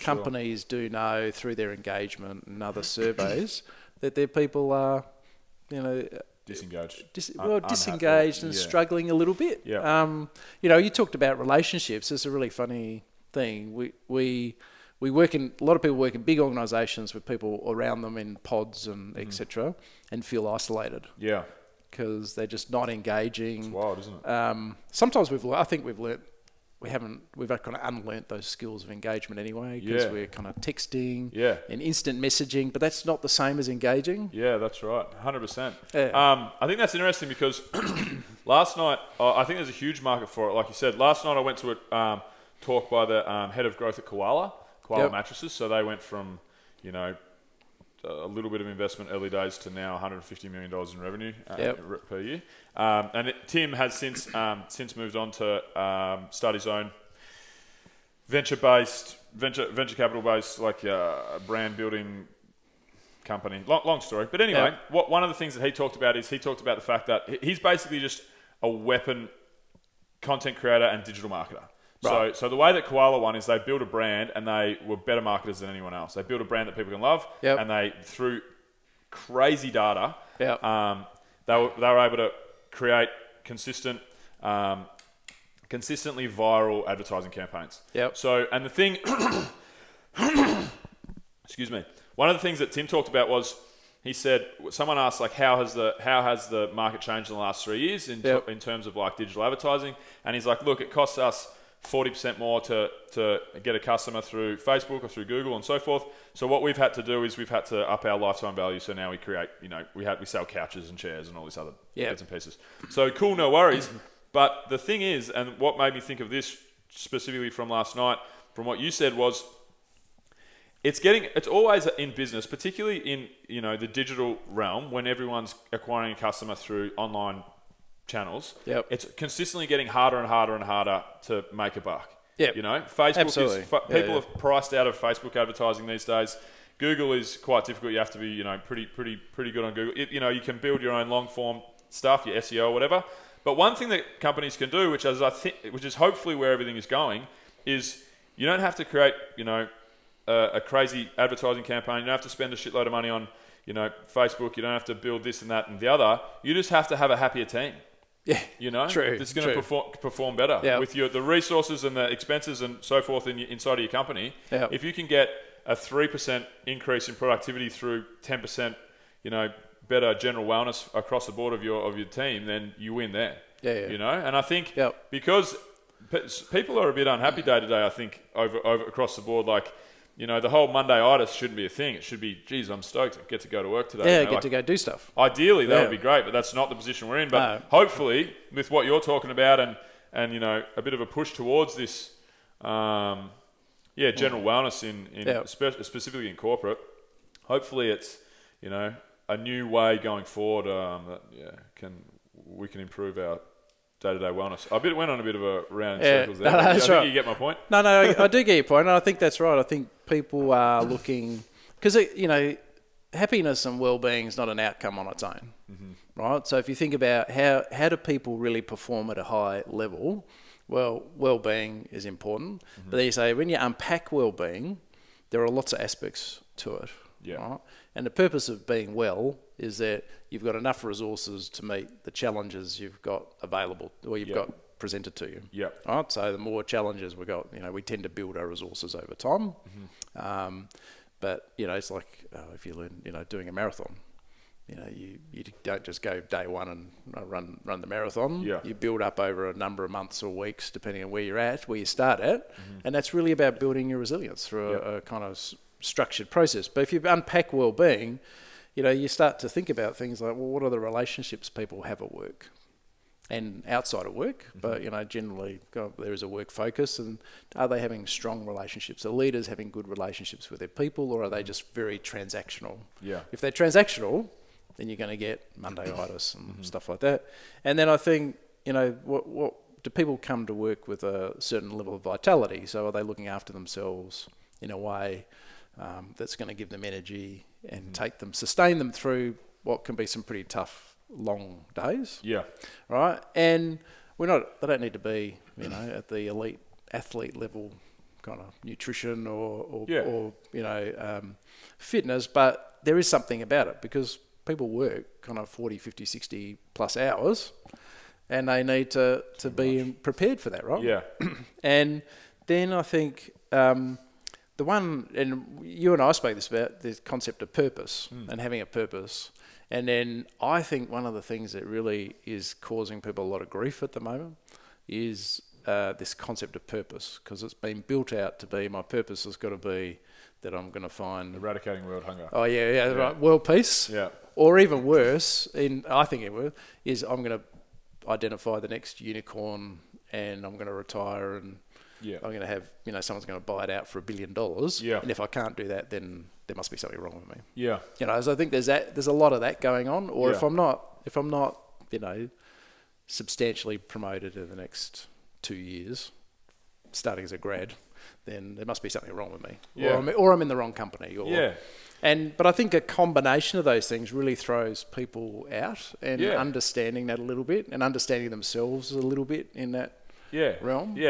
companies do know through their engagement and other surveys that their people are, you know, disengaged, disengaged and struggling a little bit. Yeah. You know, you talked about relationships. It's a really funny thing. We work in, a lot of people work in big organisations with people around them in pods and etc. and feel isolated. Yeah. Because they're just not engaging. It's wild, isn't it? Sometimes I think we've kind of unlearnt those skills of engagement anyway, because we're kind of texting and instant messaging, but that's not the same as engaging. Yeah, that's right. 100%. Yeah. I think that's interesting because last night, I think there's a huge market for it. Like you said, last night I went to a talk by the head of growth at Koala Mattresses. So they went from, you know, a little bit of investment early days to now $150 million in revenue per year. Tim has since moved on to start his own venture capital based, like brand building company. Long story, but anyway, one of the things that he talked about is the fact that he's basically just a weapon content creator and digital marketer. Right. So the way that Koala won is they built a brand and they were better marketers than anyone else. They built a brand that people can love, and they, through crazy data, they were able to create consistently viral advertising campaigns. Yep. So, and the thing, excuse me, one of the things that Tim talked about was, he said, someone asked, like, how has the market changed in the last 3 years in terms of like digital advertising? And he's like, look, it costs us 40% more to get a customer through Facebook or through Google and so forth. So what we've had to do is we've had to up our lifetime value. So now we create, you know, we sell couches and chairs and all these other bits and pieces. So cool, no worries. But the thing is, and what made me think of this specifically from last night, from what you said, was it's always in business, particularly in, you know, the digital realm, when everyone's acquiring a customer through online channels, it's consistently getting harder and harder and harder to make a buck. You know, Facebook people have priced out of Facebook advertising these days. Google is quite difficult. You have to be, you know, pretty good on Google. You know, you can build your own long form stuff, your SEO or whatever. But one thing that companies can do, which is hopefully where everything is going, is you don't have to create, you know, a crazy advertising campaign. You don't have to spend a shitload of money on, you know, Facebook. You don't have to build this and that and the other. You just have to have a happier team. Yeah, you know, it's going to perform better with the resources and the expenses and so forth inside of your company. If you can get a 3% increase in productivity through 10%, you know, better general wellness across the board of your team, then you win there. You know, and I think because people are a bit unhappy day to day, I think over across the board, like, you know, the whole Monday-itis shouldn't be a thing. It should be, geez, I'm stoked I get to go to work today. Yeah, you know, get to go do stuff. Ideally, that would be great, but that's not the position we're in. But hopefully, with what you're talking about and you know, a bit of a push towards this, general wellness specifically in corporate, hopefully it's, you know, a new way going forward that we can improve our day-to-day wellness. I went on a bit of a round in circles there. I think you get my point. No, I do get your point, and I think that's right. I think people are looking, because, you know, happiness and well-being is not an outcome on its own, right? So if you think about how do people really perform at a high level, well, well-being is important. But then you say, when you unpack well-being, there are lots of aspects to it. Right? And the purpose of being well is that you've got enough resources to meet the challenges you've got available, or you've got presented to you. Right? So the more challenges we've got, you know, we tend to build our resources over time. But, you know, it's like if you learn, you know, doing a marathon, you know, you don't just go day one and run the marathon. You build up over a number of months or weeks, depending on where you're at, where you start at. And that's really about building your resilience through a kind of structured process. But if you unpack well-being, you know, you start to think about things like, well, what are the relationships people have at work and outside of work? But, you know, generally there is a work focus, and are they having strong relationships? Are leaders having good relationships with their people, or are they just very transactional? If they're transactional, then you're going to get Monday-itis and stuff like that. And then I think, you know, what do people come to work with a certain level of vitality? So are they looking after themselves in a way that's going to give them energy and sustain them through what can be some pretty tough, long days. Right? And they don't need to be, you know, at the elite athlete level kind of nutrition or fitness, but there is something about it because people work kind of 40, 50, 60 plus hours and they need to be prepared for that, right? Yeah. And then I think the one, and you and I spoke this about the concept of purpose and having a purpose. And then I think one of the things that really is causing people a lot of grief at the moment is this concept of purpose, because it's been built out to be, my purpose has got to be that I'm going to find... Eradicating world hunger. Oh, yeah, right. World peace. Yeah. Or even worse, I think it will, is I'm going to identify the next unicorn and I'm going to retire and I'm going to have, someone's going to buy it out for $1 billion. Yeah. And if I can't do that, then there must be something wrong with me. Yeah. So I think there's a lot of that going on. Or if I'm not, substantially promoted in the next 2 years, starting as a grad, then there must be something wrong with me. Yeah. Or I'm in the wrong company. But I think a combination of those things really throws people out, and understanding that a little bit and understanding themselves a little bit in that realm. Yeah.